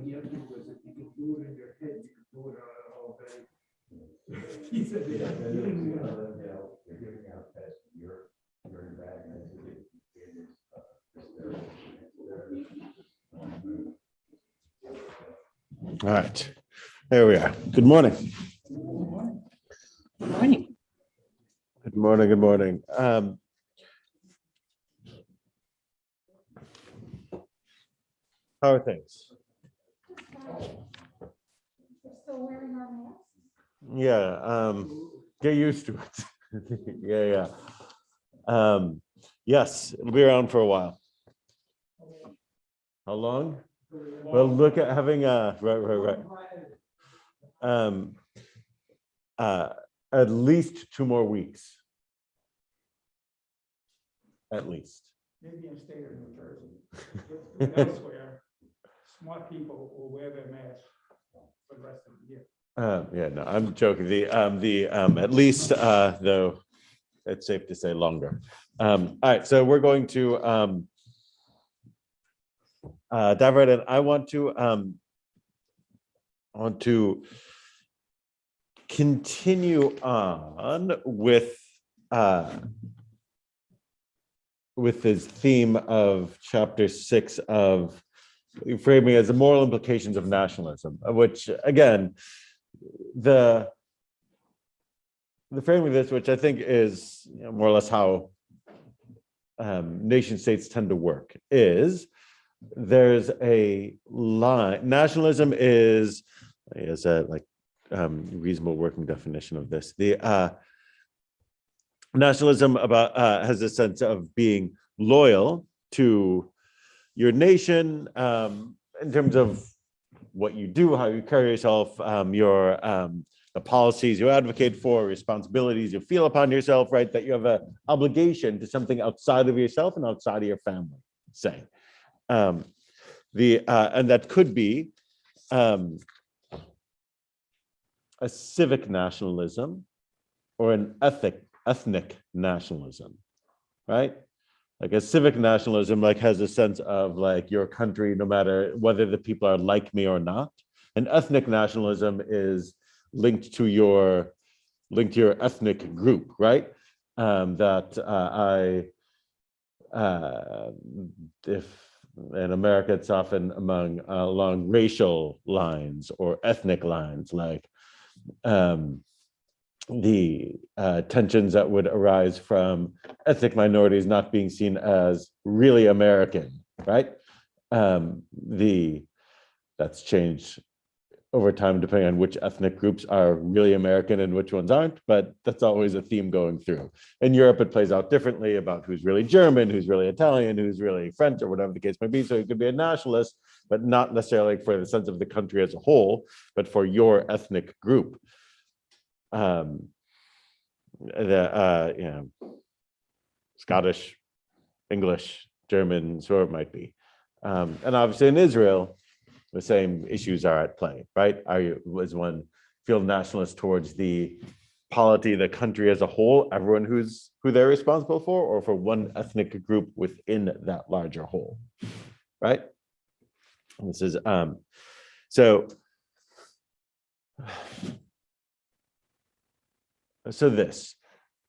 he answered was, if you can do it in your head, you can do it all day. He said, Yeah, yeah, then he it's, didn't, you're giving out that you're in bad hands. All right, there we are. Good morning. Morning. Good morning. Good morning. How are things? Still wearing our masks? Yeah, get used to it. Yeah. Yes, it'll be around for a while. How long? Well, look at having right. At least 2 more weeks. At least. maybe in the state of New Jersey. But elsewhere, smart people will wear their masks for the rest of the year. Yeah, no, I'm joking. At least though, it's safe to say longer. All right, so we're going to dive right in. I want to continue on with this theme of chapter 6 of framing as the moral implications of nationalism, which again, the framing of this, which I think is more or less how nation states tend to work, is there's a line. Nationalism is a reasonable working definition of this. The nationalism has a sense of being loyal to your nation in terms of what you do, how you carry yourself, the policies you advocate for, responsibilities you feel upon yourself, right? That you have an obligation to something outside of yourself and outside of your family, say. And that could be a civic nationalism or an ethnic nationalism, right? Like a civic nationalism, has a sense of your country, no matter whether the people are like me or not. An ethnic nationalism is linked to your ethnic group, right? If in America, it's often along racial lines or ethnic lines, the tensions that would arise from ethnic minorities not being seen as really American, right? That's changed over time depending on which ethnic groups are really American and which ones aren't, but that's always a theme going through. In Europe, it plays out differently about who's really German, who's really Italian, who's really French, or whatever the case may be. So you could be a nationalist, but not necessarily for the sense of the country as a whole, but for your ethnic group. Scottish, English, German, so it might be. And obviously in Israel, the same issues are at play, right? Was one feel nationalist towards the polity, the country as a whole, everyone who they're responsible for, or for one ethnic group within that larger whole, right? And this is so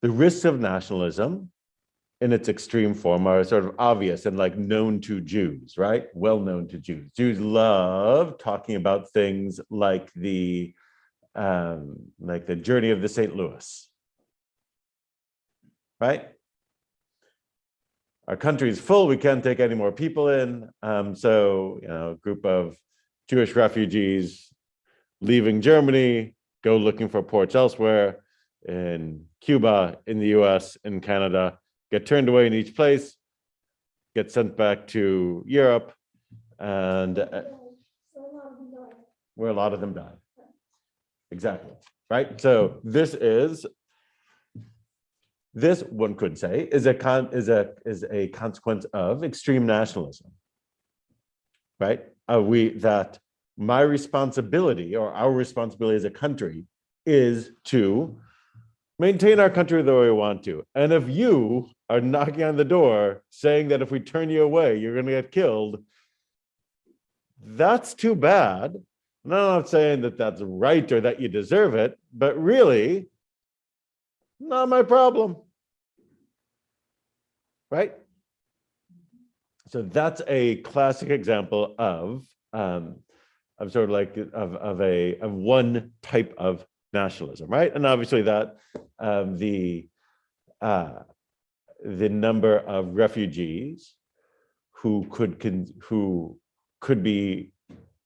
the risks of nationalism in its extreme form are sort of obvious and known to Jews, right? Well known to Jews. Jews love talking about things like the journey of the St. Louis, right? Our country is full, we can't take any more people in. So, a group of Jewish refugees leaving Germany, go looking for ports elsewhere in Cuba, in the US, in Canada, get turned away in each place, get sent back to Europe, and where a lot of them died. Exactly, right? So this one could say is a consequence of extreme nationalism, right? That my responsibility or our responsibility as a country is to maintain our country the way we want to. And if you are knocking on the door saying that if we turn you away, you're going to get killed, that's too bad. And I'm not saying that that's right or that you deserve it, but really, not my problem. Right? So that's a classic example of sort of like of one type of nationalism, right? And obviously that the number of refugees who could be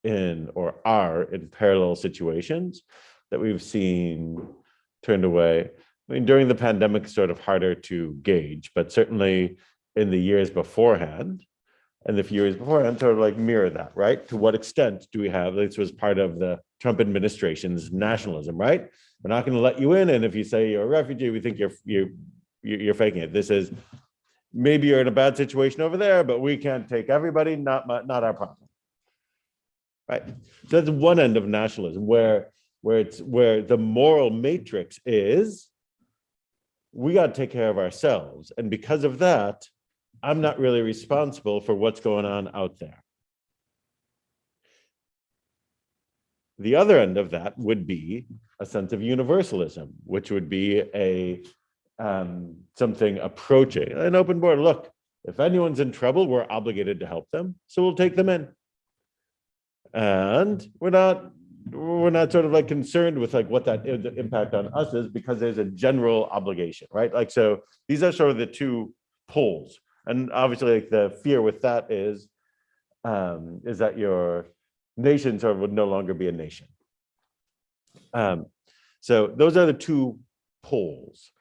in or are in parallel situations that we've seen turned away. I mean, during the pandemic, it's sort of harder to gauge, but certainly in the years beforehand, and the few years beforehand, sort of like mirror that, right? To what extent do we have, this was part of the Trump administration's nationalism, right? We're not going to let you in, and if you say you're a refugee, we think you're faking it. This is, maybe you're in a bad situation over there, but we can't take everybody, not our problem. Right. So that's one end of nationalism where the moral matrix is we got to take care of ourselves. And because of that, I'm not really responsible for what's going on out there. The other end of that would be a sense of universalism, which would be a something approaching an open border. Look, if anyone's in trouble, we're obligated to help them, so we'll take them in. And we're not sort of like concerned with like what that impact on us is, because there's a general obligation, right? Like, so these are sort of the two poles. And obviously like the fear with that is that your nation sort of would no longer be a nation. So those are the two poles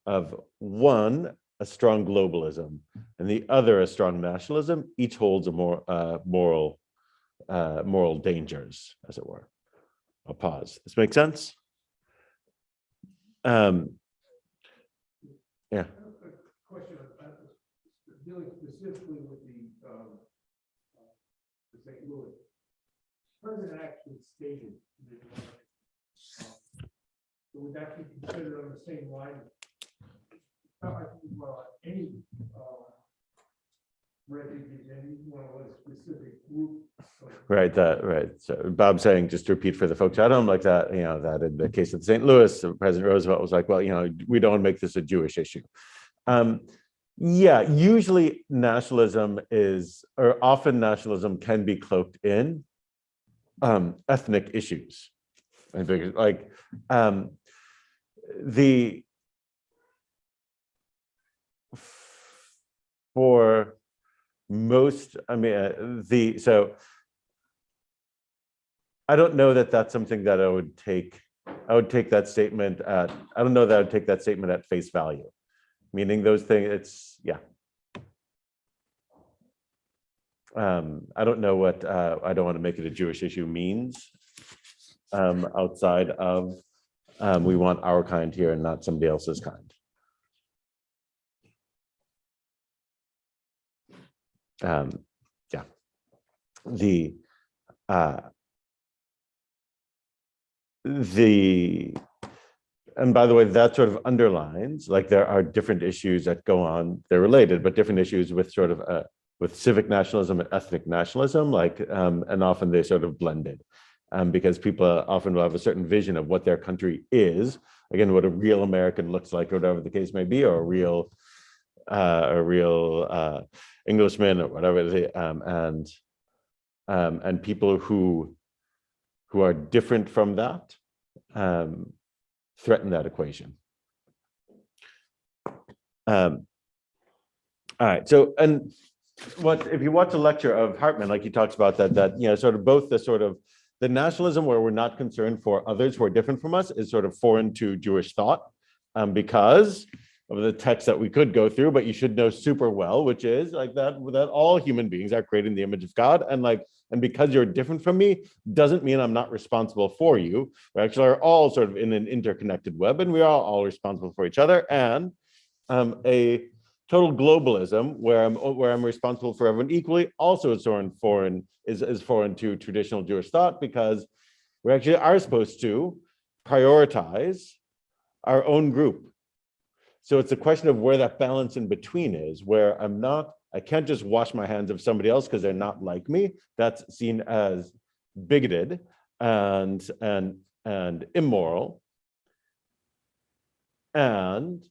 of one, a strong globalism, and the other, a strong nationalism. Each holds a more moral dangers, as it were. I'll pause. This makes sense? Yeah. Question dealing specifically with the St. Louis. President actually stated that would that be considered on the same line? Well, any refugees, any one of a specific group. Right, right. So Bob's saying, just to repeat for the folks at home, like that, you know, that in the case of St. Louis, President Roosevelt was like, well, you know, we don't want to make this a Jewish issue. Yeah, usually nationalism is, or often nationalism can be cloaked in ethnic issues. I think like for most, I mean, so I don't know that that's something that I would take that statement at, I don't know that I would take that statement at face value. Meaning those things, it's, yeah. I don't know what, I don't want to make it a Jewish issue means outside of we want our kind here and not somebody else's kind. Yeah. And by the way, that sort of underlines, like there are different issues that go on, they're related, but different issues with sort of with civic nationalism and ethnic nationalism, like, and often they sort of blended because people often will have a certain vision of what their country is, again, what a real American looks like, or whatever the case may be, or a real Englishman or whatever it is, and people who are different from that threaten that equation. All right, so, and what if you watch a lecture of Hartman, like he talks about that you know, sort of both the sort of the nationalism where we're not concerned for others who are different from us is sort of foreign to Jewish thought because of the text that we could go through, but you should know super well, which is like that all human beings are created in the image of God, and because you're different from me doesn't mean I'm not responsible for you. We actually are all sort of in an interconnected web, and we are all responsible for each other. And a total globalism where I'm responsible for everyone equally also is foreign to traditional Jewish thought, because we actually are supposed to prioritize our own group. So it's a question of where that balance in between is, where I'm not I can't just wash my hands of somebody else because they're not like me. That's seen as bigoted and immoral. And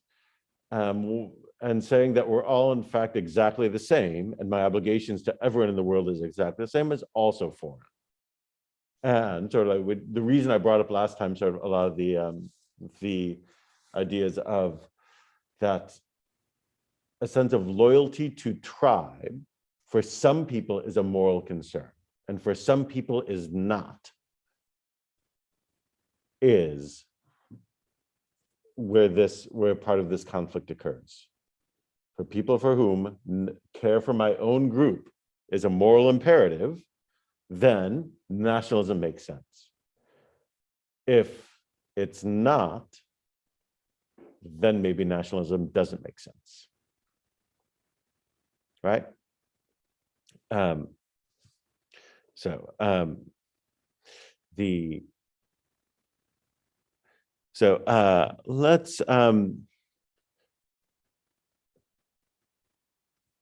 saying that we're all in fact exactly the same, and my obligations to everyone in the world is exactly the same, is also foreign. And sort of like the reason I brought up last time, sort of a lot of the ideas of that a sense of loyalty to tribe for some people is a moral concern, and for some people is not, is where part of this conflict occurs. For people for whom care for my own group is a moral imperative, then nationalism makes sense. If it's not, then maybe nationalism doesn't make sense. Right? Let's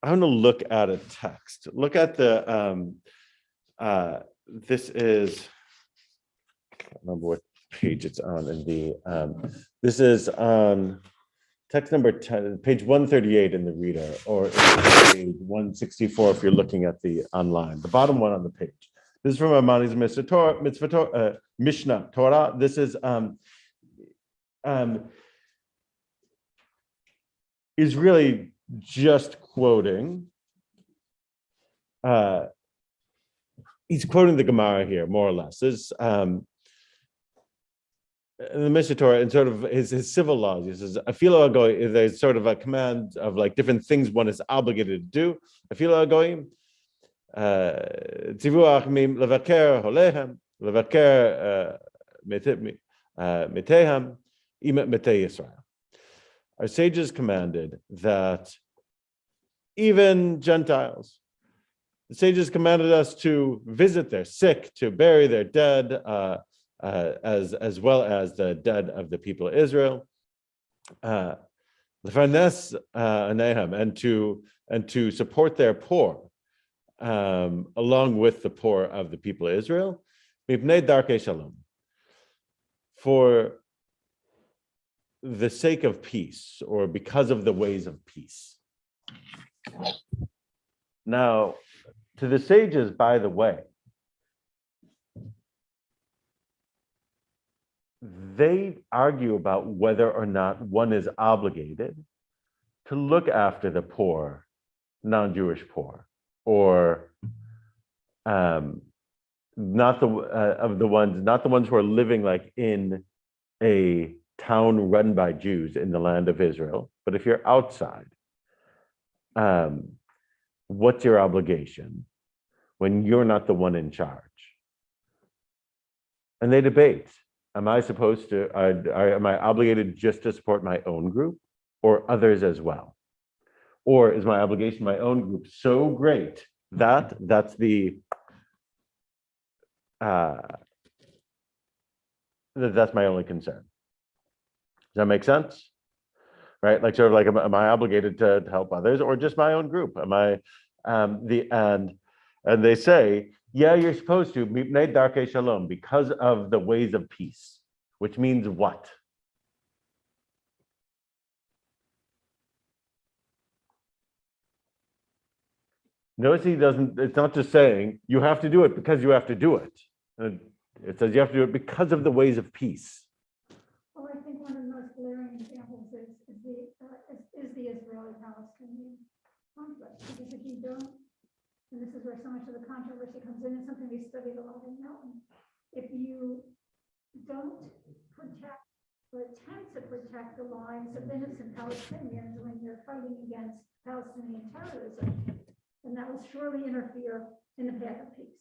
I'm going to look at a text. Look at the this is, I can't remember what page it's on in the this is on text number 10, page 138 in the reader, or page 164 if you're looking at the online, the bottom one on the page. This is from Amani's Mishnah Torah. This is really just quoting. He's quoting the Gemara here, more or less. This in the Mishnah Torah, in sort of his civil laws, he says, "Afilo agoy." There's sort of a command of like different things one is obligated to do. Afilo agoyim, tzivuach mim levaker holehem, levaker metehem, imet metei Yisrael. Our sages commanded that even Gentiles, the sages commanded us to visit their sick, to bury their dead, as well as the dead of the people of Israel, and to support their poor, along with the poor of the people of Israel, for the sake of peace, or because of the ways of peace. Now, to the sages, by the way, they argue about whether or not one is obligated to look after the poor, non-Jewish poor, or not the ones who are living like in a town run by Jews in the land of Israel. But if you're outside, what's your obligation when you're not the one in charge? And they debate. Am I supposed to, am I obligated just to support my own group or others as well? Or is my obligation to my own group so great that that's my only concern? Does that make sense? Right? Like sort of like, am I obligated to help others or just my own group? Am I, and they say, yeah, you're supposed to, mipnei darkei shalom, because of the ways of peace, which means what? Notice he doesn't, it's not just saying you have to do it because you have to do it. It says you have to do it because of the ways of peace. Well, I think one of the most glaring examples is the Israeli-Palestinian conflict. Because if you don't, and this is where so much of the controversy comes in, it's something we studied a lot in Melton. If you don't protect or attempt to protect the lives of innocent Palestinians when you're fighting against Palestinian terrorism, then that will surely interfere in the path of peace.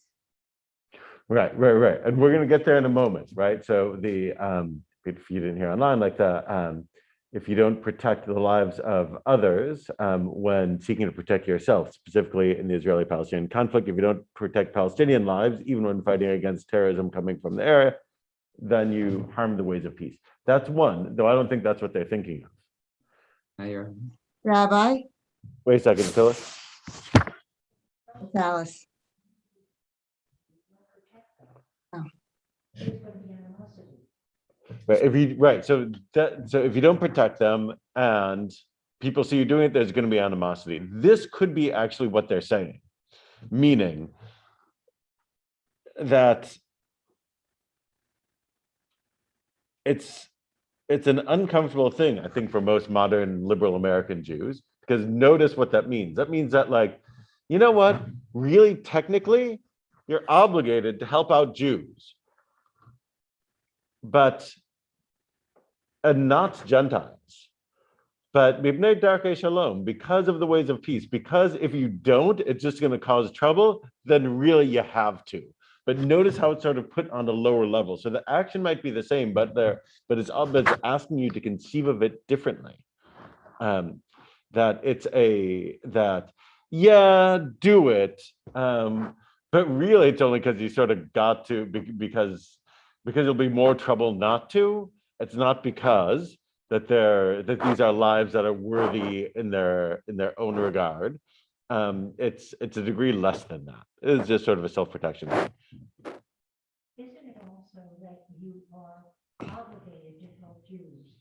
Right. And we're going to get there in a moment, right? So if you didn't hear online, like if you don't protect the lives of others when seeking to protect yourself, specifically in the Israeli-Palestinian conflict, if you don't protect Palestinian lives, even when fighting against terrorism coming from the area, then you harm the ways of peace. That's one, though I don't think that's what they're thinking of. Rabbi? Wait a second, Phyllis. It's Alice. But if you right, so if you don't protect them and people see you doing it, there's going to be animosity. This could be actually what they're saying, meaning that it's an uncomfortable thing, I think, for most modern liberal American Jews, because notice what that means. That means that, like, you know what? Really, technically, you're obligated to help out Jews, but and not Gentiles. But mipnei darkei shalom, because of the ways of peace, because if you don't, it's just going to cause trouble, then really you have to. But notice how it's sort of put on a lower level. So the action might be the same, but it's asking you to conceive of it differently. That yeah, do it. But really it's only because you sort of got to, because there'll be more trouble not to. It's not because that these are lives that are worthy in their own regard. It's a degree less than that. It's just sort of a self-protection thing. Isn't it also that you are obligated to help Jews,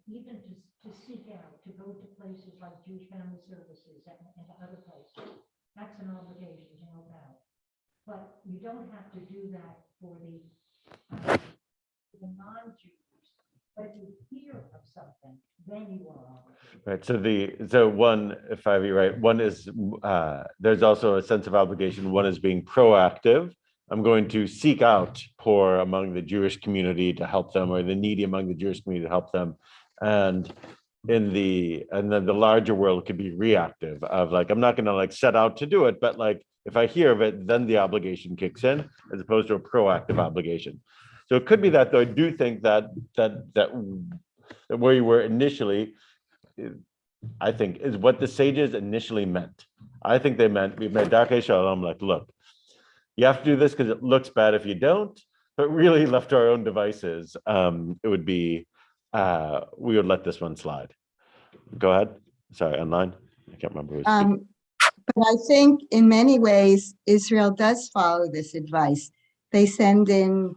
even to seek out, to go to places like Jewish Family Services and to other places? That's an obligation to help out. But you don't have to do that for the non-Jews. But if you hear of something, then you are obligated. Right. So one, if I be right, one is there's also a sense of obligation. One is being proactive. I'm going to seek out poor among the Jewish community to help them, or the needy among the Jewish community to help them. And then the larger world could be reactive of, like, I'm not going to, like, set out to do it, but, like, if I hear of it, then the obligation kicks in, as opposed to a proactive obligation. So it could be that, though, I do think that where you were initially, I think, is what the sages initially meant. I think they meant, we made darkei shalom, like, look, you have to do this because it looks bad if you don't, but really, left to our own devices, it would be, we would let this one slide. Go ahead. Sorry, online. I can't remember who's speaking. But I think in many ways, Israel does follow this advice. They send in,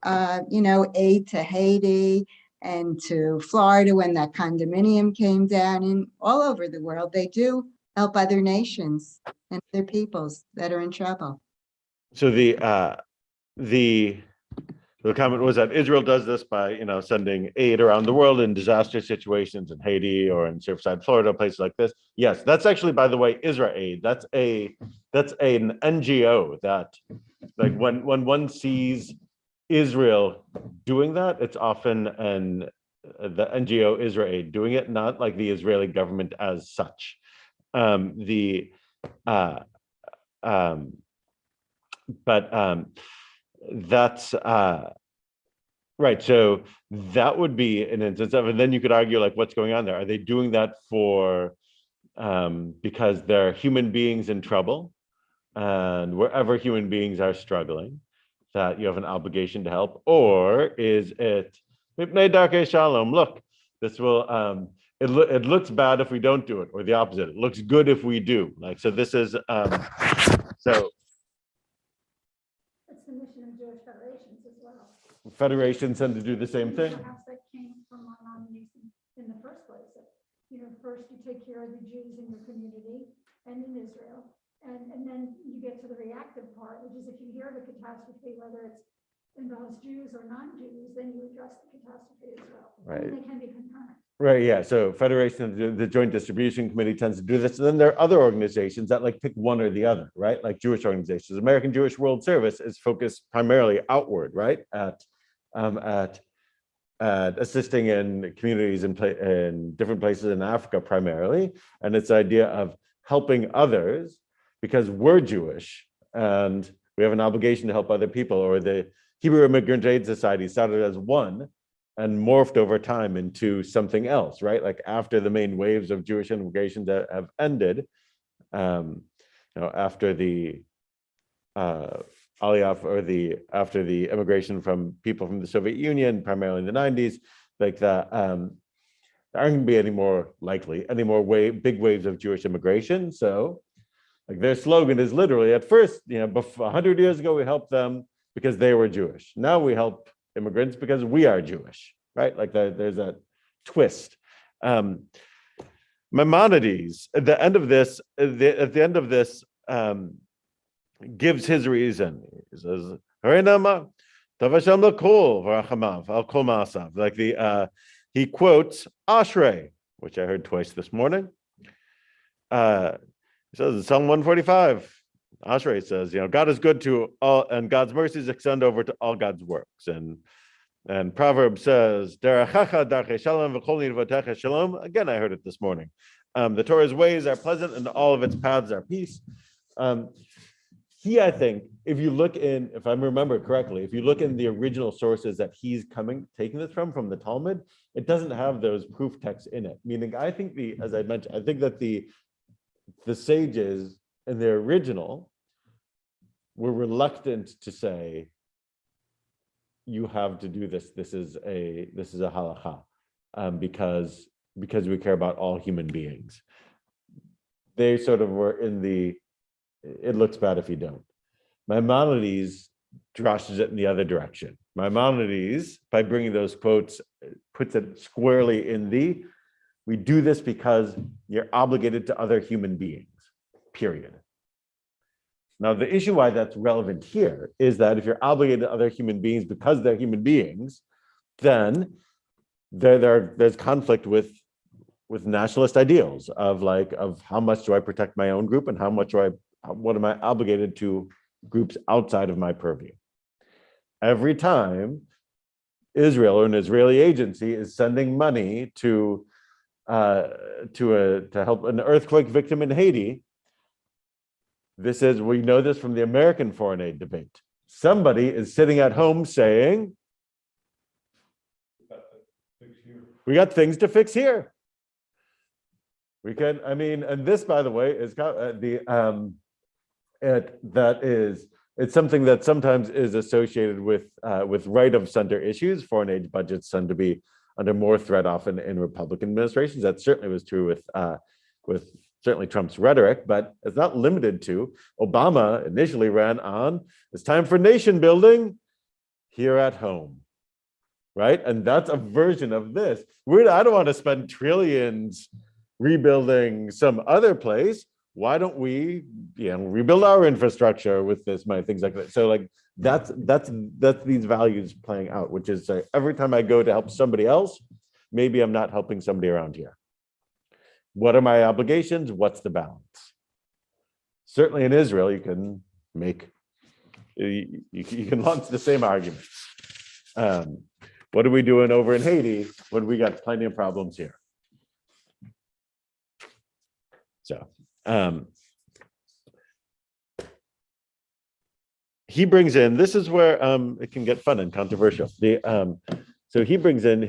aid to Haiti and to Florida when that condominium came down, and all over the world. They do help other nations and other peoples that are in trouble. So the comment was that Israel does this by, sending aid around the world in disaster situations in Haiti or in Surfside, Florida, places like this. Yes, that's actually, by the way, Israel Aid. That's an NGO that, like, when one sees Israel doing that, it's often the NGO Israel Aid doing it, not like the Israeli government as such. That's right. So that would be an instance of, and then you could argue, like, what's going on there? Are they doing that for because they're human beings in trouble, and wherever human beings are struggling, that you have an obligation to help? Or is it mipnei darkei shalom? Look, this will it looks bad if we don't do it, or the opposite. It looks good if we do. Like, so this is so. It's the mission of Jewish federations as well. Federations tend to do the same thing. Perhaps that came from our nominees in the first place. First you take care of the Jews in your community and in Israel. And then you get to the reactive part, which is if you hear of a catastrophe, whether it's involves Jews or non-Jews, then you address the catastrophe as well. Right. And they can be concurrent. Right, yeah. So Federation, the Joint Distribution Committee tends to do this. And then there are other organizations that, like, pick one or the other, right? Like Jewish organizations. American Jewish World Service is focused primarily outward, right? At assisting in communities in different places in Africa primarily. And it's the idea of helping others because we're Jewish and we have an obligation to help other people. Or the Hebrew Immigrant Aid Society started as one and morphed over time into something else, right? Like, after the main waves of Jewish immigration that have ended, after the Aliyah, or after the immigration from people from the Soviet Union, primarily in the 90s, like there aren't going to be any more big waves of Jewish immigration. So like their slogan is literally at first, 100 years ago, we helped them because they were Jewish. Now we help immigrants because we are Jewish, right? Like there's that twist. Maimonides at the end of this, gives his reason. He says, he quotes Ashrei, which I heard twice this morning. He says in Psalm 145, Ashrei says, God is good to all, and God's mercies extend over to all God's works. And Proverbs says, again, I heard it this morning. The Torah's ways are pleasant and all of its paths are peace. I think, if I remember correctly, if you look in the original sources that he's taking this from the Talmud, it doesn't have those proof texts in it. Meaning, I think as I mentioned, I think that the sages in the original were reluctant to say, you have to do this. This is a halacha, because we care about all human beings. They sort of were it looks bad if you don't. Maimonides drashes it in the other direction. Maimonides, by bringing those quotes, puts it squarely in we do this because you're obligated to other human beings, period. Now, the issue why that's relevant here is that if you're obligated to other human beings because they're human beings, then there's conflict with nationalist ideals of how much do I protect my own group and what am I obligated to groups outside of my purview. Every time Israel or an Israeli agency is sending money to help an earthquake victim in Haiti, we know this from the American foreign aid debate. Somebody is sitting at home saying, we got things to fix here. And this, by the way, is it's something that sometimes is associated with right of center issues. Foreign aid budgets tend to be under more threat often in Republican administrations. That certainly was true with certainly Trump's rhetoric, but it's not limited to. Obama initially ran on, it's time for nation building here at home, right? And that's a version of this. I don't want to spend trillions rebuilding some other place. Why don't we rebuild our infrastructure with this money, things like that. So like that's these values playing out, which is every time I go to help somebody else, maybe I'm not helping somebody around here. What are my obligations? What's the balance? Certainly in Israel, you can launch the same argument. What are we doing over in Haiti when we got plenty of problems here? So he brings in, this is where it can get fun and controversial. So he brings in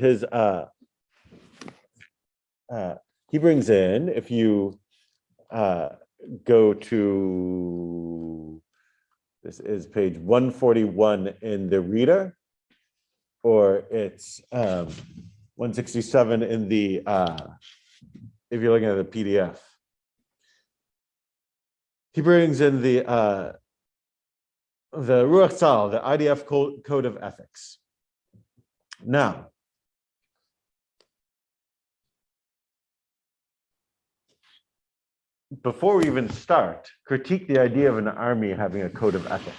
if you go to, this is page 141 in the reader, or it's 167 in the, if you're looking at the PDF. He brings in the Ruach Tzal, the IDF Code of Ethics. Now, before we even start, critique the idea of an army having a code of ethics.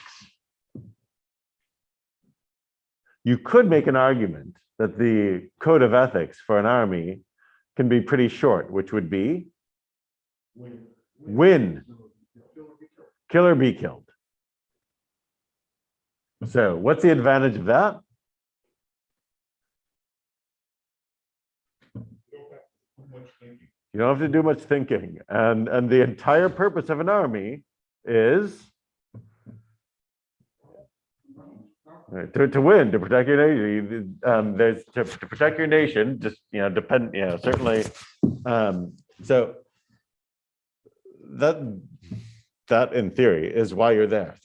You could make an argument that the code of ethics for an army can be pretty short, which would be win, kill or be killed. So what's the advantage of that? You don't have to do much thinking. And the entire purpose of an army is to win, to protect your nation. There's to protect your nation, just certainly. So that in theory is why you're there.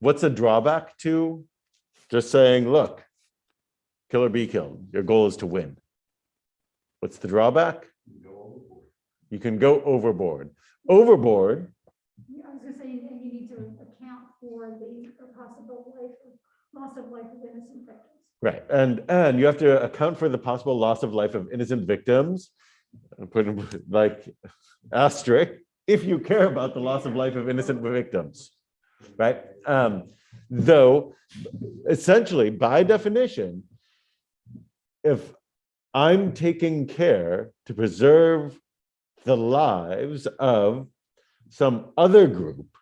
What's the drawback to just saying, look, kill or be killed. Your goal is to win. What's the drawback? You can go overboard. Overboard, I was gonna say, and you need to account for the possible loss of life of innocent victims. right? And you have to account for the possible loss of life of innocent victims. And put in like asterisk if you care about the loss of life of innocent victims, right? Though essentially, by definition, if I'm taking care to preserve the lives of some other group,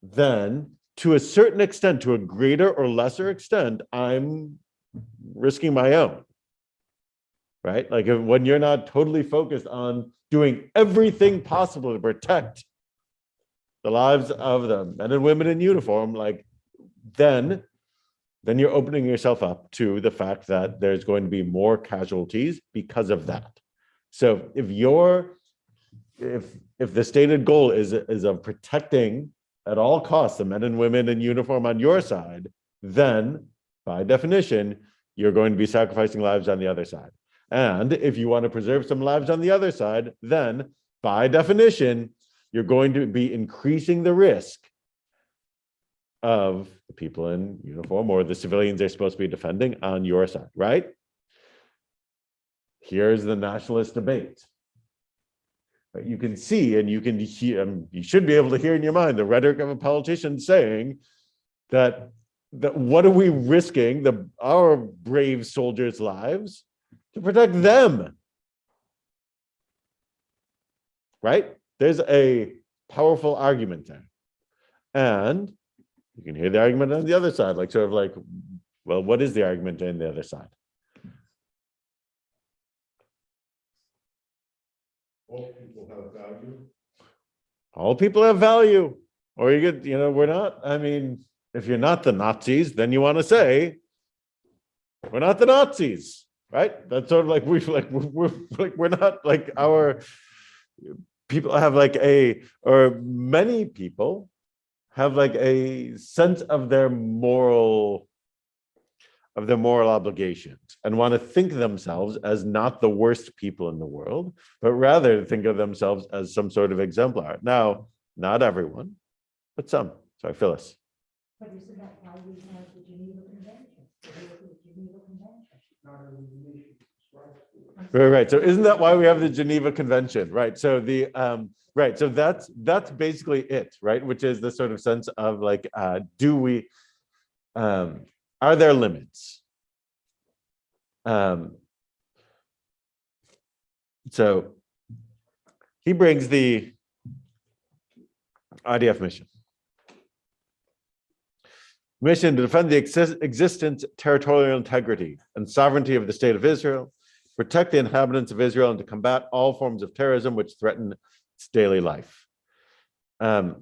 then to a certain extent, to a greater or lesser extent, I'm risking my own, right? Like when you're not totally focused on doing everything possible to protect the lives of the men and women in uniform, like then you're opening yourself up to the fact that there's going to be more casualties because of that. So if the stated goal is of protecting at all costs the men and women in uniform on your side, then by definition, you're going to be sacrificing lives on the other side. And if you want to preserve some lives on the other side, then by definition, you're going to be increasing the risk of the people in uniform or the civilians they're supposed to be defending on your side, right? Here's the nationalist debate. You can see and you can hear, you should be able to hear in your mind the rhetoric of a politician saying that what are we risking our brave soldiers' lives to protect them, right? There's a powerful argument there. And you can hear the argument on the other side, like sort of like, well, what is the argument on the other side? All people have value. All people have value. Or you get, we're not, I mean, if you're not the Nazis, then you want to say, we're not the Nazis, right? That's sort of like we're not like our people have like many people have like a sense of their moral obligations and want to think of themselves as not the worst people in the world, but rather think of themselves as some sort of exemplar. Now, not everyone, but some. Sorry, Phyllis. But isn't that why we have the Geneva Convention? Not every nation subscribes to it. Right. So isn't that why we have the Geneva Convention? Right. So right. So that's basically it, right? Which is the sort of sense of like, are there limits? So he brings the IDF mission. Mission to defend the existence, territorial integrity, and sovereignty of the state of Israel, protect the inhabitants of Israel, and to combat all forms of terrorism which threaten its daily life. By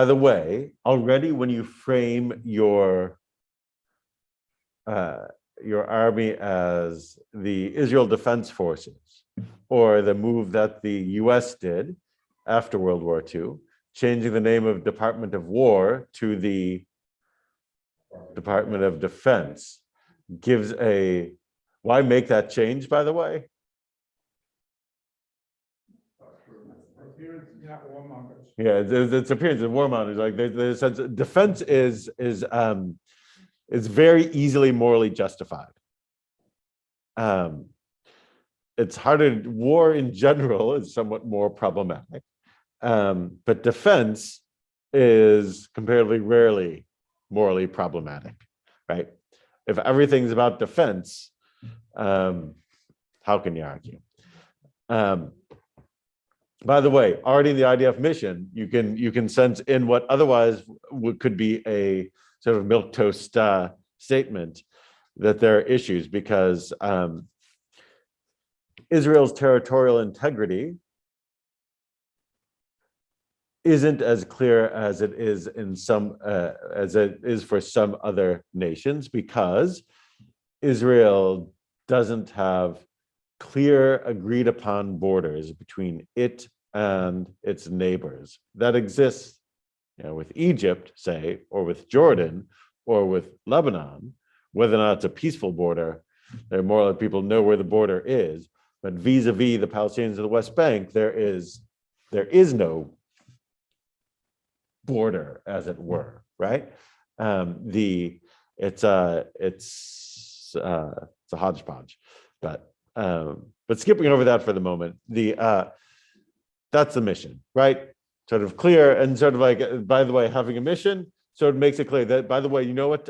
the way, already when you frame your army as the Israel Defense Forces, or the move that the US did after World War II, changing the name of Department of War to the Department of Defense, gives why make that change, by the way? Appearance, you're not warmongers. Yeah, it's appearance of warmongers. Like there's a sense defense is very easily morally justified. It's harder. War in general is somewhat more problematic, but defense is comparatively rarely morally problematic, right? If everything's about defense, how can you argue? By the way, already in the IDF mission, you can sense in what otherwise could be a sort of milquetoast statement that there are issues because Israel's territorial integrity isn't as clear as it is as it is for some other nations because Israel doesn't have clear agreed upon borders between it and its neighbors. That exists with Egypt, say, or with Jordan, or with Lebanon, whether or not it's a peaceful border, they're more like people know where the border is. But vis-a-vis the Palestinians of the West Bank, there is no border, as it were, right? It's a hodgepodge, but skipping over that for the moment, that's the mission, right? Sort of clear and sort of like, by the way, having a mission sort of makes it clear that, by the way, you know what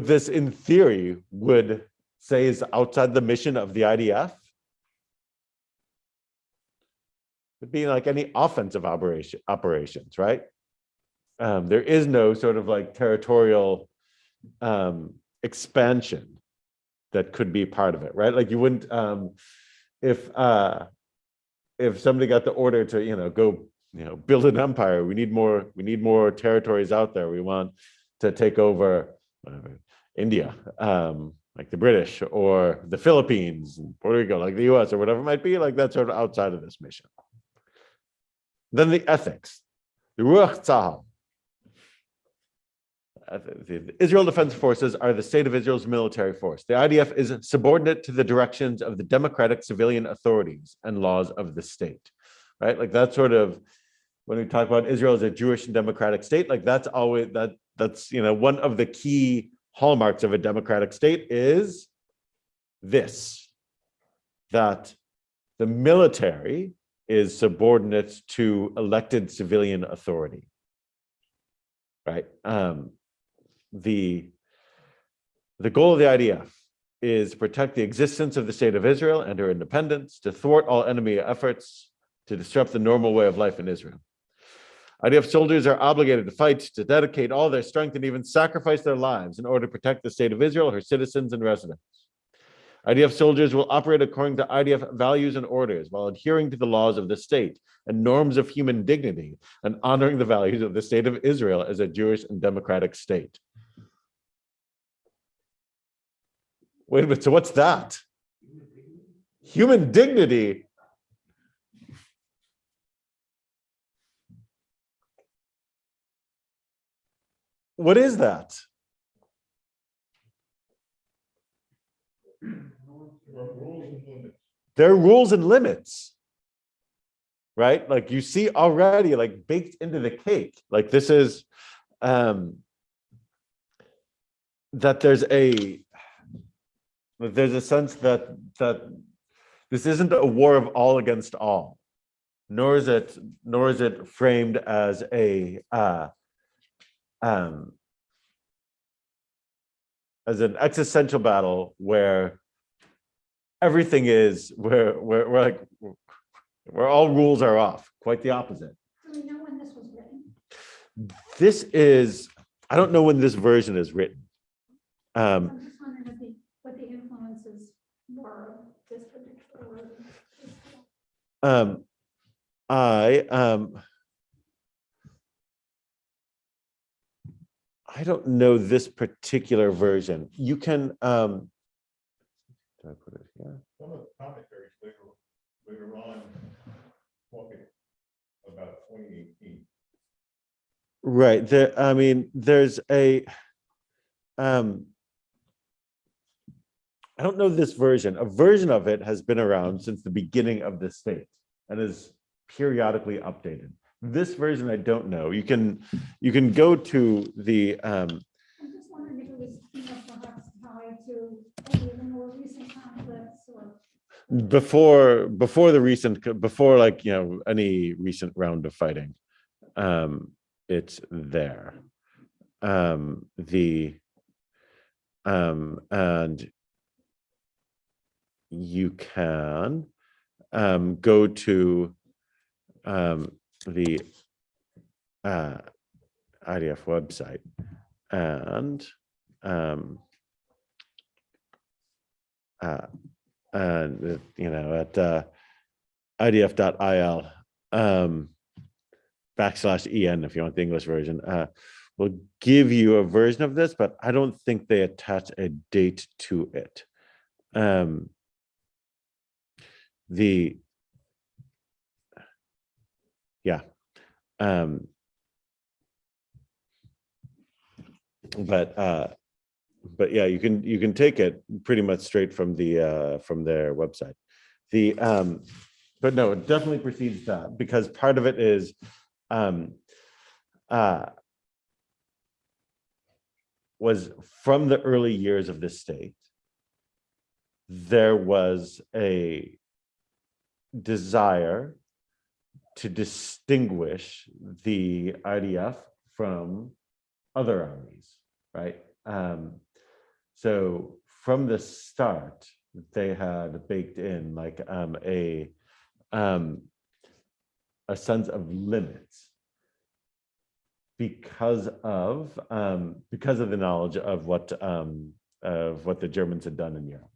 this in theory would say is outside the mission of the IDF? Would be like any offensive operations, right? There is no sort of like territorial expansion that could be part of it, right? Like you wouldn't, if somebody got the order to go build an empire, we need more territories out there. We want to take over India, like the British, or the Philippines, Puerto Rico, like the US, or whatever it might be. Like that's sort of outside of this mission. Then the ethics, the Ruach Tzahal. The Israel Defense Forces are the state of Israel's military force. The IDF is subordinate to the directions of the democratic civilian authorities and laws of the state, right? Like that's sort of, when we talk about Israel as a Jewish and democratic state, like that's always, that's one of the key hallmarks of a democratic state is this, that the military is subordinate to elected civilian authority, right? The goal of the IDF is to protect the existence of the state of Israel and her independence, to thwart all enemy efforts to disrupt the normal way of life in Israel. IDF soldiers are obligated to fight, to dedicate all their strength, and even sacrifice their lives in order to protect the state of Israel, her citizens and residents. IDF soldiers will operate according to IDF values and orders while adhering to the laws of the state and norms of human dignity and honoring the values of the state of Israel as a Jewish and democratic state. Wait a minute, so what's that? Human dignity? What is that? There are rules and limits, right? Like you see already, like baked into the cake. Like this is that there's a sense that this isn't a war of all against all, nor is it framed as as an existential battle where everything is where all rules are off. Quite the opposite. Do we know when this was written? This is, I don't know when this version is written. I'm just wondering what the influences were of this particular word. I don't know this particular version. You can, do I put it here? Some of the commentaries later on talking about 2018. Right. There's a, I don't know this version. A version of it has been around since the beginning of the state and is periodically updated. This version, I don't know. You can go to the. I'm just wondering if it was perhaps tied to any of the more recent conflicts or. Before like any recent round of fighting, it's there. And you can go to the IDF website and at idf.il /en if you want the English version, will give you a version of this, but I don't think they attach a date to it. Yeah, But yeah, you can take it pretty much straight from their website. But no, it definitely precedes that, because part of it is was from the early years of this state, there was a desire to distinguish the IDF from other armies, right? So from the start, they had baked in like a sense of limits because of the knowledge of what the Germans had done in Europe,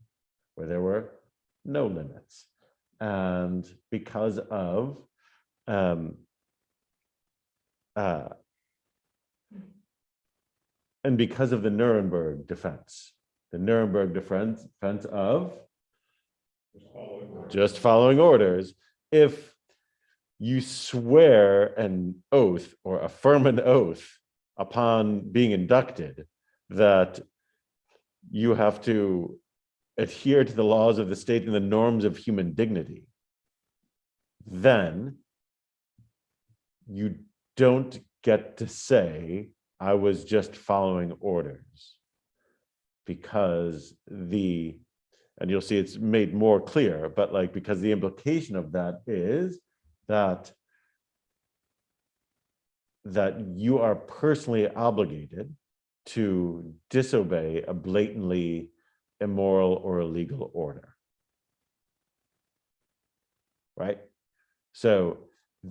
where there were no limits, and because of and because of the Nuremberg defense of just following orders. If you swear an oath or affirm an oath upon being inducted that you have to adhere to the laws of the state and the norms of human dignity, then you don't get to say, I was just following orders, because and you'll see it's made more clear, but like, because the implication of that is that you are personally obligated to disobey a blatantly immoral or illegal order, right? So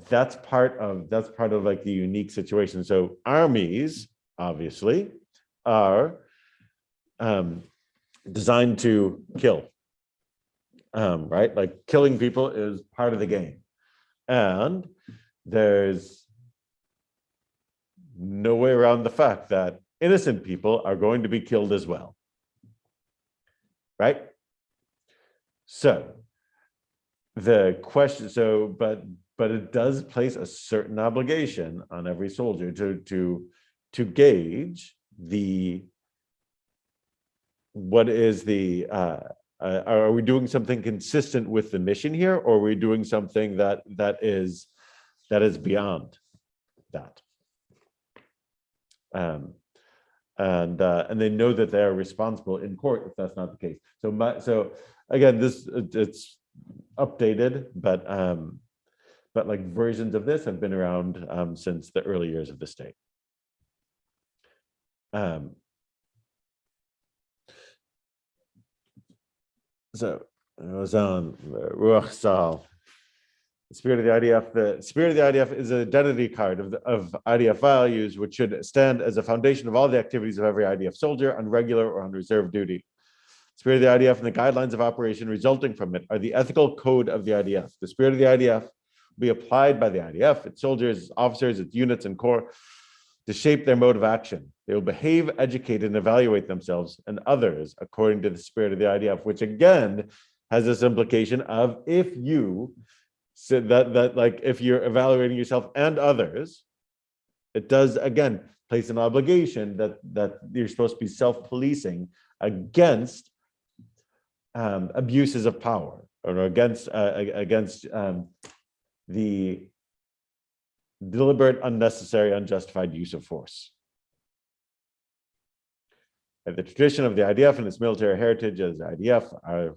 that's part of like the unique situation. So armies obviously are designed to kill, right? Like killing people is part of the game, and there's no way around the fact that innocent people are going to be killed as well, right? So the question, but it does place a certain obligation on every soldier to gauge what is are we doing something consistent with the mission here, or are we doing something that is beyond that? And they know that they are responsible in court if that's not the case. So again, it's updated, but like versions of this have been around since the early years of the state. So it was on Ruach Sal. The spirit of the IDF. The spirit of the IDF is an identity card of IDF values, which should stand as a foundation of all the activities of every IDF soldier on regular or on reserve duty. The spirit of the IDF and the guidelines of operation resulting from it are the ethical code of the IDF. The spirit of the IDF will be applied by the IDF, its soldiers, its officers, its units, and corps to shape their mode of action. They will behave, educate, and evaluate themselves and others according to the spirit of the IDF, which again has this implication of if you said that like if you're evaluating yourself and others, it does again place an obligation that you're supposed to be self-policing against abuses of power, or against the deliberate, unnecessary, unjustified use of force. And the tradition of the IDF and its military heritage as the IDF are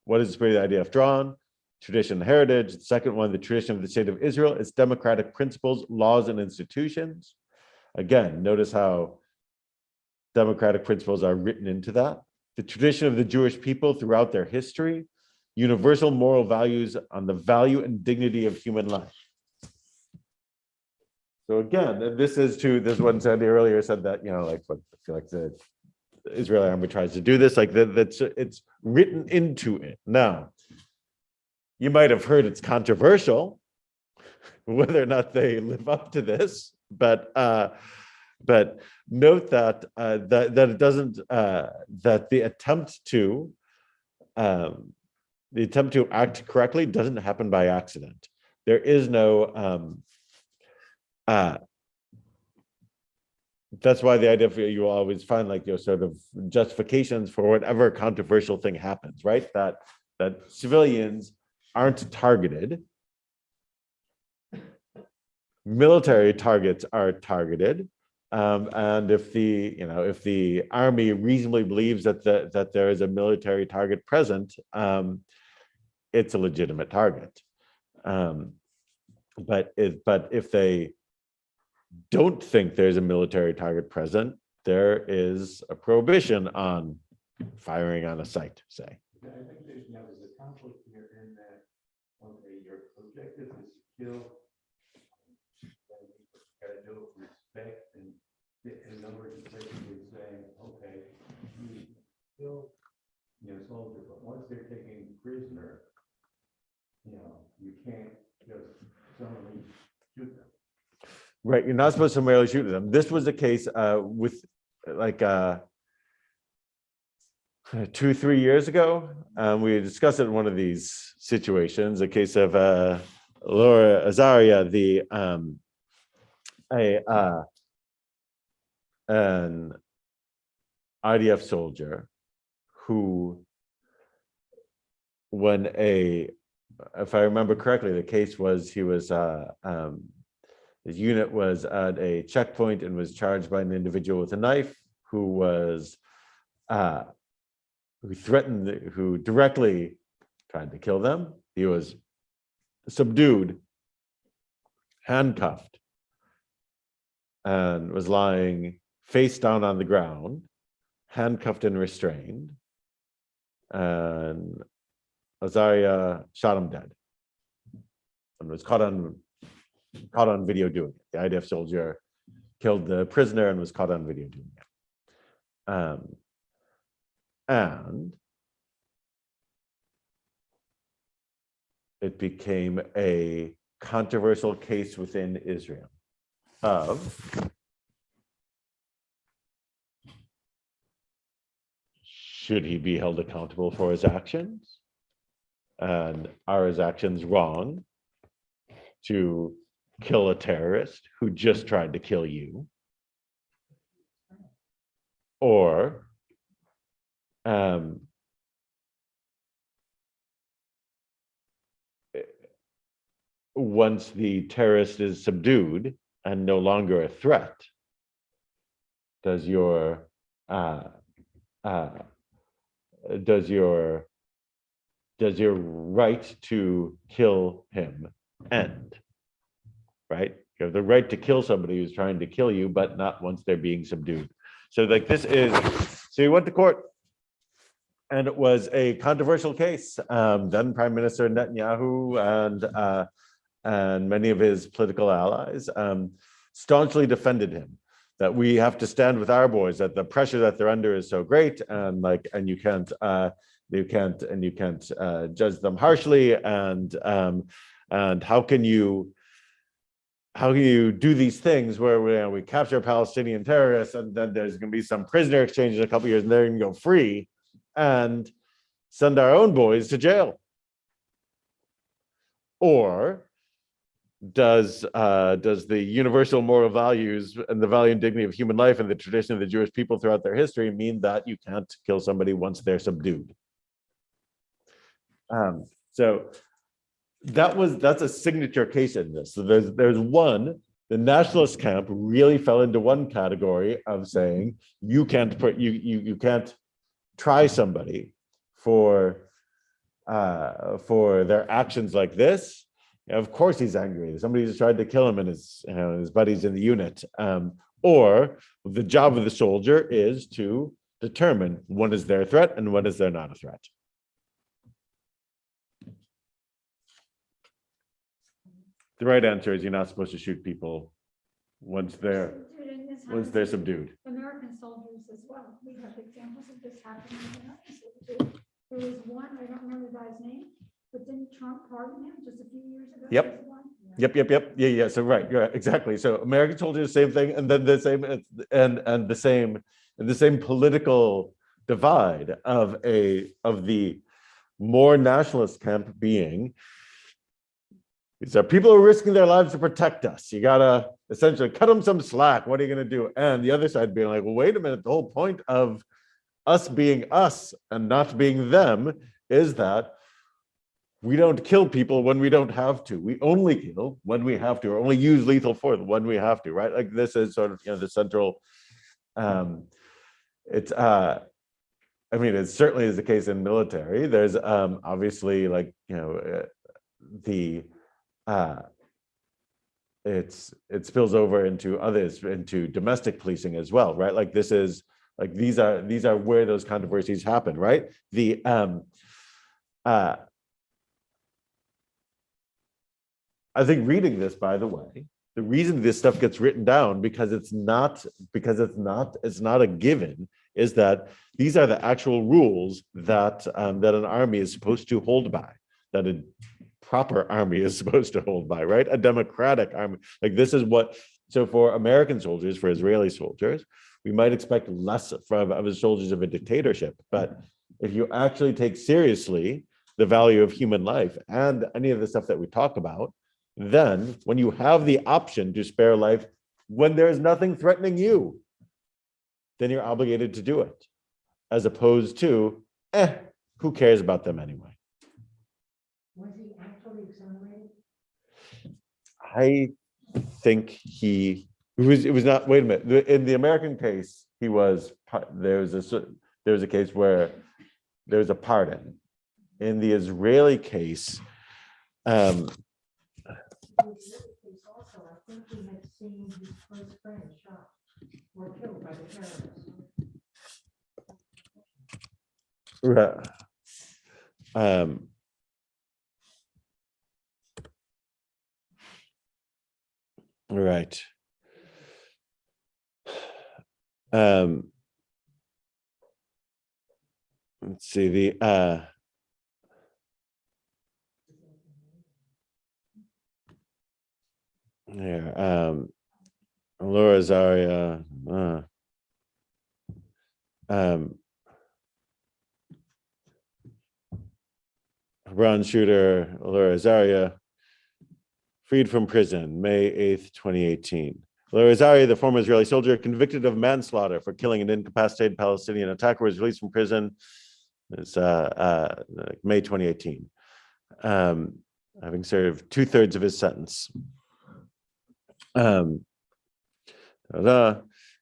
what is the spirit of the IDF drawn? Tradition and heritage. The second one, the tradition of the state of Israel, its democratic principles, laws, and institutions. Again, notice how democratic principles are written into that. The tradition of the Jewish people throughout their history, universal moral values on the value and dignity of human life. So again, this one Sandy earlier said that, like what I feel like the Israeli army tries to do this, like that's it's written into it. Now, you might have heard it's controversial whether or not they live up to this, but note that that it doesn't that the attempt to act correctly doesn't happen by accident. There is no That's why the idea of you always find like your sort of justifications for whatever controversial thing happens, right? That civilians aren't targeted. Military targets are targeted. And if the army reasonably believes that there is a military target present, it's a legitimate target. But if they don't think there's a military target present, there is a prohibition on firing on a site, say. I think there's a conflict here in that, okay, your objective is to kill. Gotta do it with respect, and in other words, it's basically saying, okay, you kill, soldier, but once they're taken prisoner, you can't just suddenly shoot them. Right, you're not supposed to merely shoot them. This was a case with like 2-3 years ago. We discussed it in one of these situations, a case of Laura Azaria, an IDF soldier who, if I remember correctly, the case was his unit was at a checkpoint and was charged by an individual with a knife who directly tried to kill them. He was subdued, handcuffed, and was lying face down on the ground, handcuffed and restrained. And Azaria shot him dead and was caught on video doing it. The IDF soldier killed the prisoner and was caught on video doing it. And it became a controversial case within Israel of should he be held accountable for his actions? And are his actions wrong to kill a terrorist who just tried to kill you? Or once the terrorist is subdued and no longer a threat, does your right to kill him end? Right? You have the right to kill somebody who's trying to kill you, but not once they're being subdued. So so he went to court, and it was a controversial case. Then Prime Minister Netanyahu and many of his political allies staunchly defended him, that we have to stand with our boys, that the pressure that they're under is so great, and you can't judge them harshly, and how can you do these things where we capture Palestinian terrorists and then there's going to be some prisoner exchange in a couple of years and they're going to go free, and send our own boys to jail? Or does the universal moral values and the value and dignity of human life and the tradition of the Jewish people throughout their history mean that you can't kill somebody once they're subdued? So that's a signature case in this. So there's one, the nationalist camp really fell into one category of saying you can't try somebody for their actions like this. Of course he's angry. Somebody just tried to kill him and his buddies in the unit. Or the job of the soldier is to determine when is there a threat and when is there not a threat. The right answer is you're not supposed to shoot people once they're subdued. American soldiers as well. We have examples of this happening in American soldiers. There was one, I don't remember the guy's name, but didn't Trump pardon him just a few years ago? Yep. Yep. Yeah. So right, exactly. So American soldiers, same thing, and then the same political divide of the more nationalist camp being, these are people who are risking their lives to protect us. You gotta essentially cut them some slack. What are you going to do? And the other side being like, well, wait a minute. The whole point of us being us and not being them is that we don't kill people when we don't have to. We only kill when we have to, or only use lethal force when we have to, right? Like this is sort of, the central, it's, I mean, it certainly is the case in military. There's obviously like, the, it spills over into others, into domestic policing as well, right? Like this is, like these are where those controversies happen, right? The, I think reading this, by the way, the reason this stuff gets written down because it's not a given is that these are the actual rules that that an army is supposed to hold by, that a proper army is supposed to hold by, right? A democratic army. Like this is what, so for American soldiers, for Israeli soldiers, we might expect less from the soldiers of a dictatorship. But if you actually take seriously the value of human life and any of the stuff that we talk about, then when you have the option to spare life when there's nothing threatening you, then you're obligated to do it, as opposed to, who cares about them anyway? Was he actually exonerated? I think it was not, wait a minute, in the American case, there was a case where there was a pardon. In the Israeli case, In the other case also, I think he had seen his close friend shot or killed by the terrorists. right. Let's see the here, Laura Zaria, Ron Shooter, Laura Zaria, freed from prison, May 8th, 2018. Laura Zaria, the former Israeli soldier, convicted of manslaughter for killing an incapacitated Palestinian attacker, was released from prison. It's May 2018, having served 2/3 of his sentence.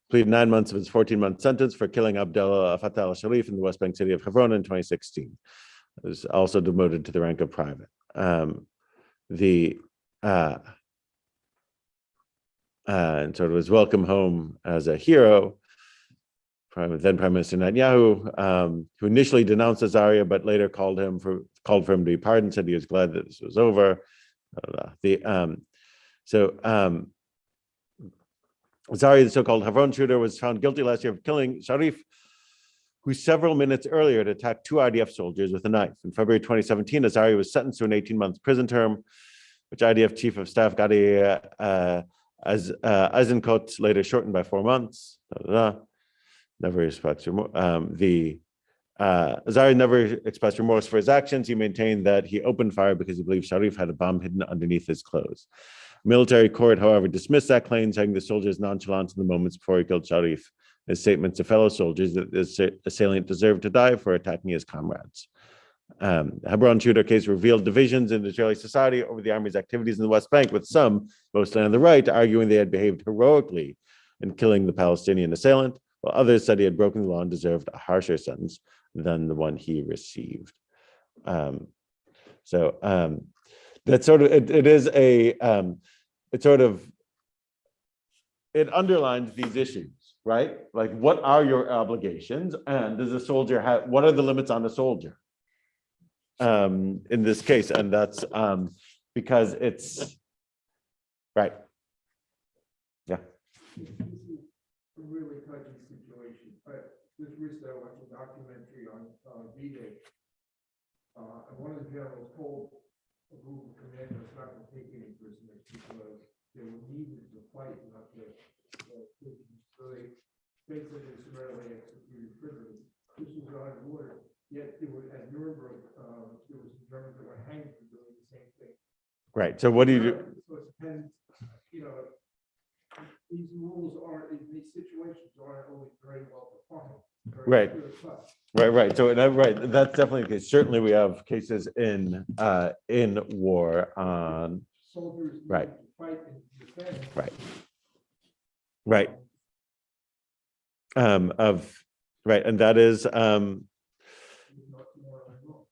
Pleaded 9 months of his 14-month sentence for killing Abdullah Fattah al-Sharif in the West Bank city of Hebron in 2016. He was also demoted to the rank of private. And sort of was welcomed home as a hero. Then Prime Minister Netanyahu, who initially denounced Azaria, but later called for him to be pardoned, said he was glad that this was over. Azaria, the so-called Hebron shooter, was found guilty last year of killing Sharif, who several minutes earlier had attacked 2 IDF soldiers with a knife. In February 2017, Azaria was sentenced to an 18-month prison term, which IDF Chief of Staff Gadi Eisenkot later shortened by 4 months. Never expressed Azaria never expressed remorse for his actions. He maintained that he opened fire because he believed Sharif had a bomb hidden underneath his clothes. Military court, however, dismissed that claim, saying the soldier's nonchalance in the moments before he killed Sharif. His statements to fellow soldiers that the assailant deserved to die for attacking his comrades. The Hebron shooter case revealed divisions in Israeli society over the army's activities in the West Bank, with some, mostly on the right, arguing they had behaved heroically in killing the Palestinian assailant, while others said he had broken the law and deserved a harsher sentence than the one he received. That sort of it underlines these issues, right? Like, what are your obligations, and does a soldier have? What are the limits on a soldier? In this case, and that's because it's right. Yeah. This is a really touchy situation, but just recently I watched a documentary on D-Day. And one of the generals told a group of commanders not to take any prisoners because they were needed to fight, not to. So they basically summarily executed prisoners. This was on order. Yet there were at Nuremberg, there was Germans that were hanged for doing the same thing. Right. So what do you do? So it depends, Right. to the cut. Right. So, right, that's definitely the case. Certainly, we have cases in war on, Soldiers need Right. to fight and defend. right. Right, and that is, Not tomorrow, no.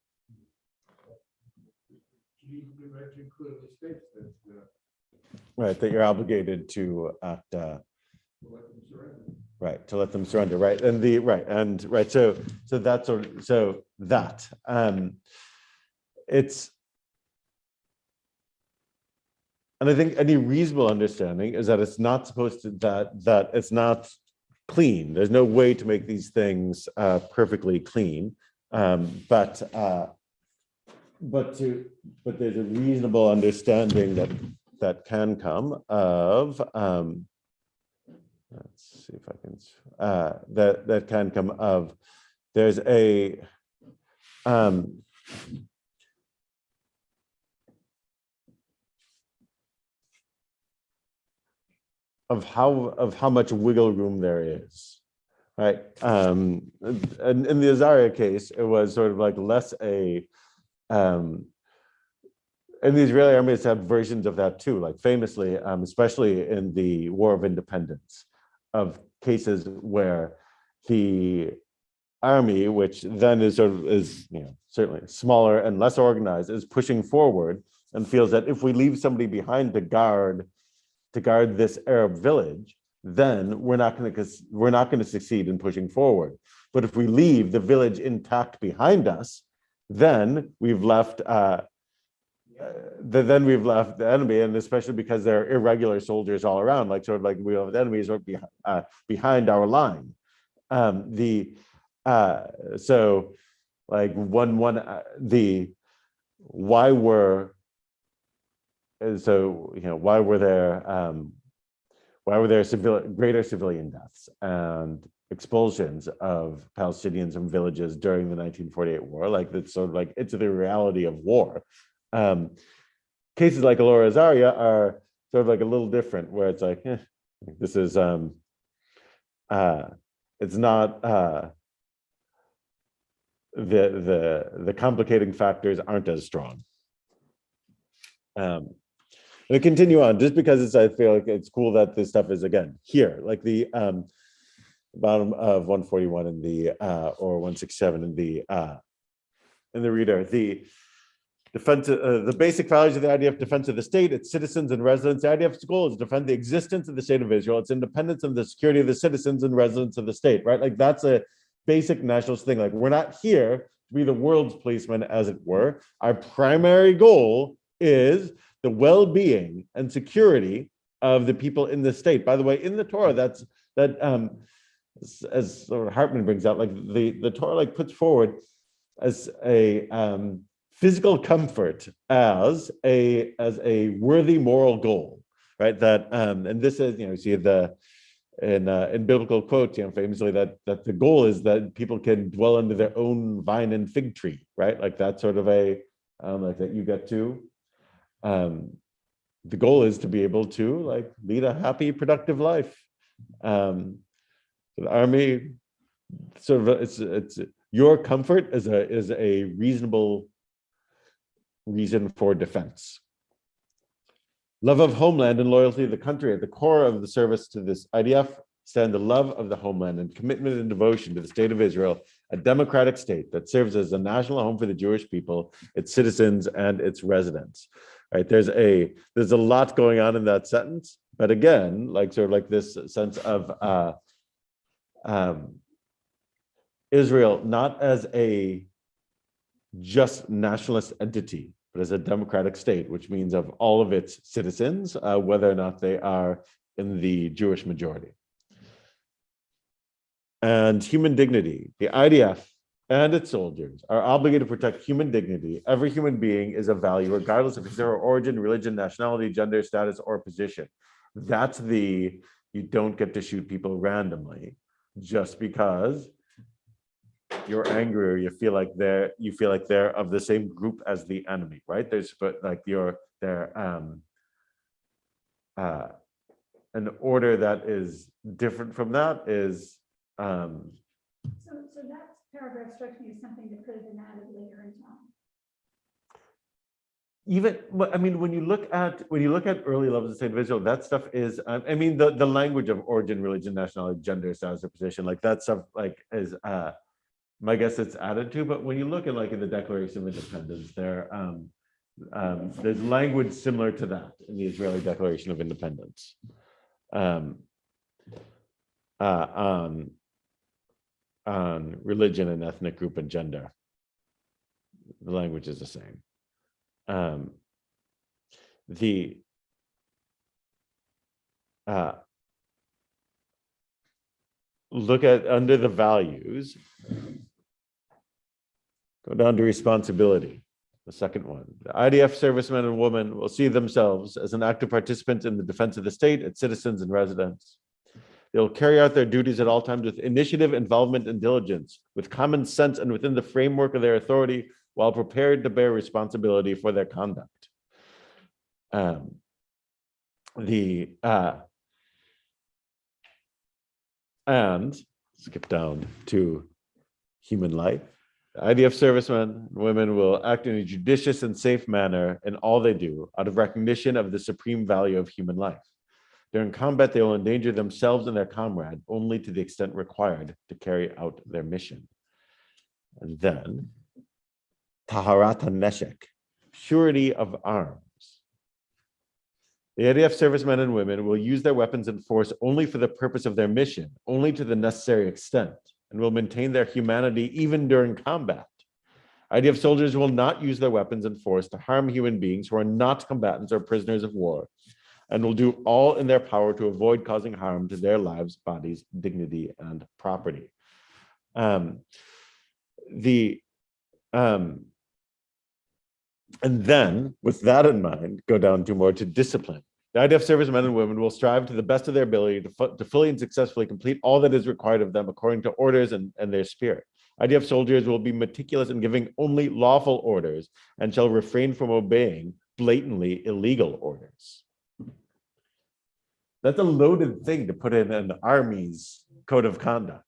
Geneva Convention clearly states that, right, that you're obligated to act, to let them surrender. right, to let them surrender, right, and right, so that's, so that, it's, and I think any reasonable understanding is that it's not supposed to, that it's not clean. There's no way to make these things perfectly clean. But there's a reasonable understanding that can come of, let's see if I can, that can come of, there's a, of how much wiggle room there is, right? And in the Azaria case, it was sort of like less a, and the Israeli armies have versions of that too, like famously, especially in the War of Independence, of cases where the army, which then is sort of certainly smaller and less organized, is pushing forward and feels that if we leave somebody behind to guard this Arab village, then we're not going to succeed in pushing forward. But if we leave the village intact behind us, then we've left the enemy, and especially because there are irregular soldiers all around, like sort of like we have enemies behind our line. So like why were greater civilian deaths and expulsions of Palestinians from villages during the 1948 war? Like that's sort of like, it's the reality of war. Cases like Alora Azaria are sort of like a little different, where it's like, this is it's not the complicating factors aren't as strong. And to continue on, just because I feel like it's cool that this stuff is again here, like the bottom of 141 in the or 167 in the reader, the defense, the basic values of the IDF: defense of the state, its citizens and residents. The IDF's goal is to defend the existence of the state of Israel, its independence, and the security of the citizens and residents of the state, right? Like that's a basic nationalist thing. Like we're not here to be the world's policeman, as it were. Our primary goal is the well-being and security of the people in the state. By the way, in the Torah, as sort of Hartman brings out, like the Torah like puts forward as a physical comfort as a worthy moral goal, right? That and this is, you see in biblical quotes, famously that the goal is that people can dwell under their own vine and fig tree, right? Like that's sort of a like that you get to. The goal is to be able to like lead a happy, productive life. The army sort of it's your comfort is a reasonable reason for defense. Love of homeland and loyalty to the country at the core of the service to this IDF stand the love of the homeland and commitment and devotion to the state of Israel, a democratic state that serves as a national home for the Jewish people, its citizens, and its residents. Right? There's a lot going on in that sentence, but again, like sort of like this sense of Israel not as a just nationalist entity, but as a democratic state, which means of all of its citizens, whether or not they are in the Jewish majority. And human dignity. The IDF and its soldiers are obligated to protect human dignity. Every human being is of value, regardless of their origin, religion, nationality, gender, status, or position. That's you don't get to shoot people randomly just because you're angry or you feel like they're of the same group as the enemy, right? An order that is different from that is So that paragraph strikes me as something that could have been added later in time. Even, I mean, when you look at early levels of state of Israel, that stuff is, I mean, the language of origin, religion, nationality, gender, status, or position, like that stuff, like is, my guess it's added to. But when you look at like in the Declaration of Independence, there's language similar to that in the Israeli Declaration of Independence. On religion and ethnic group and gender. The language is the same. Look at under the values, go down to responsibility, the second one. The IDF servicemen and women will see themselves as an active participant in the defense of the state, its citizens and residents. They will carry out their duties at all times with initiative, involvement, and diligence, with common sense and within the framework of their authority, while prepared to bear responsibility for their conduct. And skip down to human life. The IDF servicemen and women will act in a judicious and safe manner in all they do, out of recognition of the supreme value of human life. During combat, they will endanger themselves and their comrade only to the extent required to carry out their mission. And then, Taharat HaNeshek, purity of arms. The IDF servicemen and women will use their weapons and force only for the purpose of their mission, only to the necessary extent, and will maintain their humanity even during combat. IDF soldiers will not use their weapons and force to harm human beings who are not combatants or prisoners of war, and will do all in their power to avoid causing harm to their lives, bodies, dignity, and property. And then, with that in mind, go down to discipline. The IDF servicemen and women will strive to the best of their ability to fully and successfully complete all that is required of them according to orders and their spirit. IDF soldiers will be meticulous in giving only lawful orders and shall refrain from obeying blatantly illegal orders. That's a loaded thing to put in an army's code of conduct.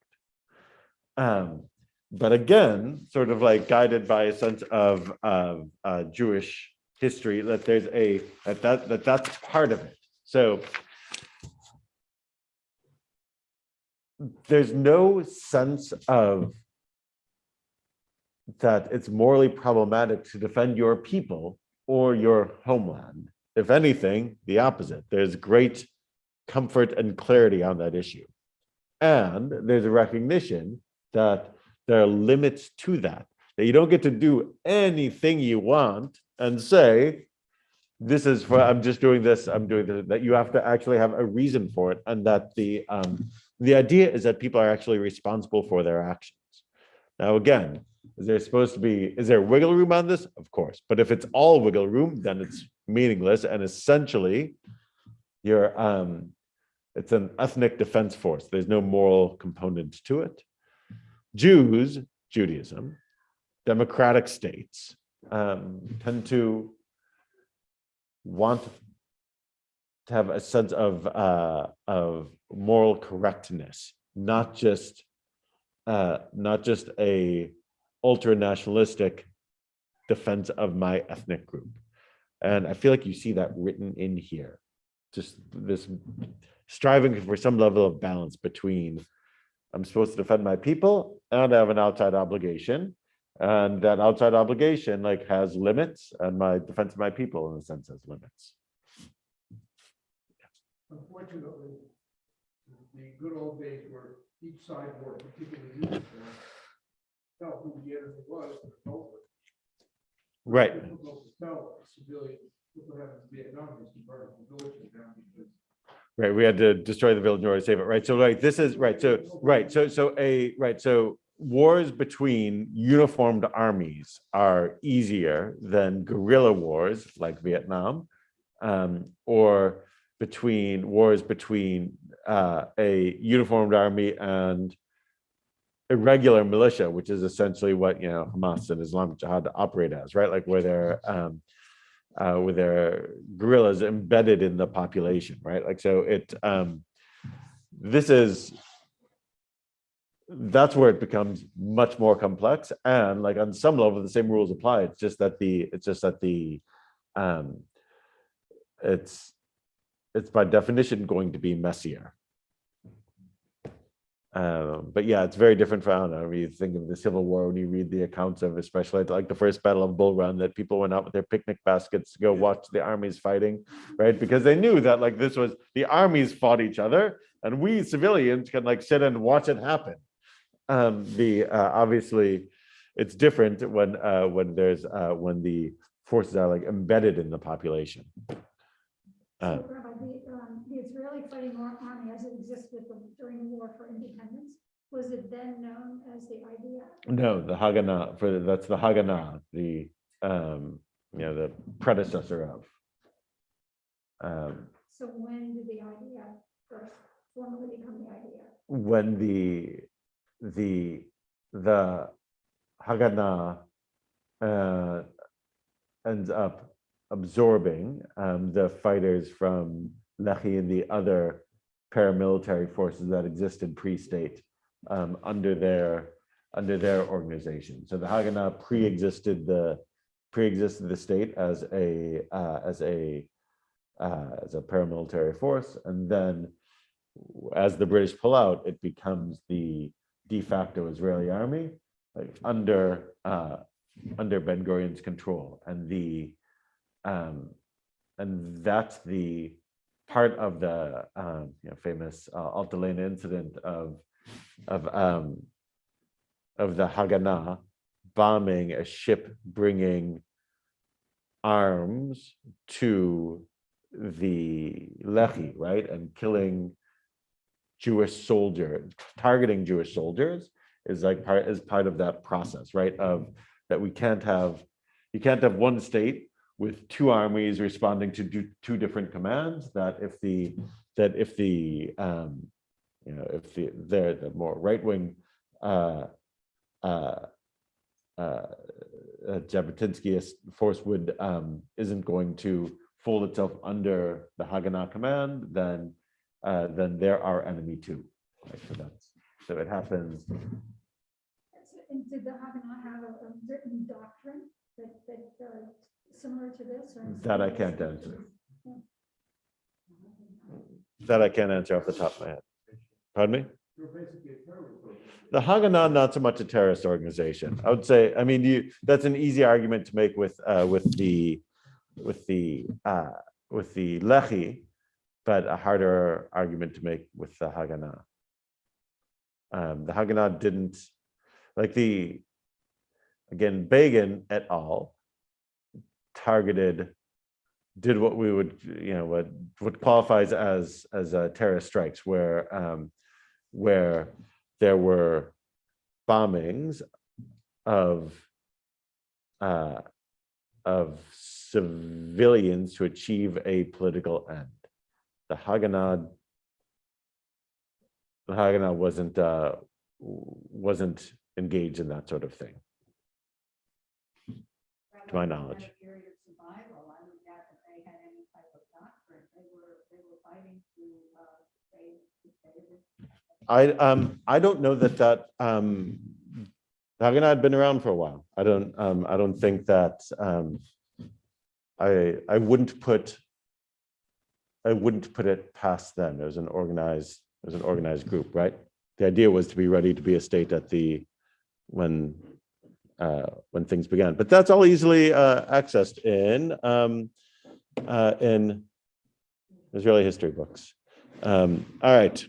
But again, sort of like guided by a sense of Jewish history, that there's that's part of it. So there's no sense of that it's morally problematic to defend your people or your homeland. If anything, the opposite. There's great comfort and clarity on that issue. And there's a recognition that there are limits to that you don't get to do anything you want and say, this is for, I'm just doing this, I'm doing this, that you have to actually have a reason for it. And that the idea is that people are actually responsible for their actions. Now, again, is there wiggle room on this? Of course. But if it's all wiggle room, then it's meaningless. And essentially, it's an ethnic defense force. There's no moral component to it. Judaism, democratic states tend to want to have a sense of moral correctness, not just a ultra-nationalistic defense of my ethnic group. And I feel like you see that written in here. Just this striving for some level of balance between I'm supposed to defend my people and I have an outside obligation. And that outside obligation has limits, and my defense of my people in a sense has limits. Unfortunately, the good old days where each side wore a particular uniform, tell who the enemy was, Right. It's difficult to tell civilians what happened in Vietnam is to burn the villages down because. Right, we had to destroy the village in order to save it. Right, so this is right. So wars between uniformed armies are easier than guerrilla wars like Vietnam, or wars between a uniformed army and irregular militia, which is essentially what Hamas and Islamic Jihad operate as, right? Where they're guerrillas embedded in the population, right? This is that's where it becomes much more complex. And like on some level, the same rules apply. It's just that um, it's by definition going to be messier. But yeah, it's very different for, I don't know, when you think of the Civil War, when you read the accounts of, especially like the first Battle of Bull Run, that people went out with their picnic baskets to go watch the armies fighting, right? Because they knew that like this was, the armies fought each other and we civilians can like sit and watch it happen. Obviously it's different when the forces are like embedded in the population. So, Rabbi, the Israeli fighting army as it existed during the war for independence, was it then known as the IDF? No, the Haganah, that's the Haganah, the the predecessor of. So when did the IDF first formally become the IDF? When the Haganah ends up absorbing the fighters from Lehi and the other paramilitary forces that existed pre-state under their organization. So the Haganah pre-existed the state as a paramilitary force, and then as the British pull out, it becomes the de facto Israeli army, like under Ben Gurion's control, and that's the part of the famous Alta Lena incident of the Haganah bombing a ship bringing arms to the Lehi, right, and killing Jewish soldiers, targeting Jewish soldiers is part of that process, right? Of that you can't have one state with two armies responding to two different commands. That if the more right wing Jabotinsky force isn't going to fold itself under the Haganah command, then they're our enemy too. Right? So it happens. And did the Haganah have a written doctrine that similar to this? Or That I can't answer. That I can't answer off the top of my head. Pardon me? You're basically a terrorist organization. The Haganah, not so much a terrorist organization. I would say, I mean, that's an easy argument to make with the Lehi, but a harder argument to make with the Haganah. The Haganah didn't, like Begin et al. Did what we would, what qualifies as terrorist strikes, where there were bombings of civilians to achieve a political end. The Haganah wasn't engaged in that sort of thing, to my knowledge. I don't know that Haganah had been around for a while. I don't think that I wouldn't put it past them. It was an organized group, right? The idea was to be ready to be a state when things began. But that's all easily accessed in Israeli history books. All right.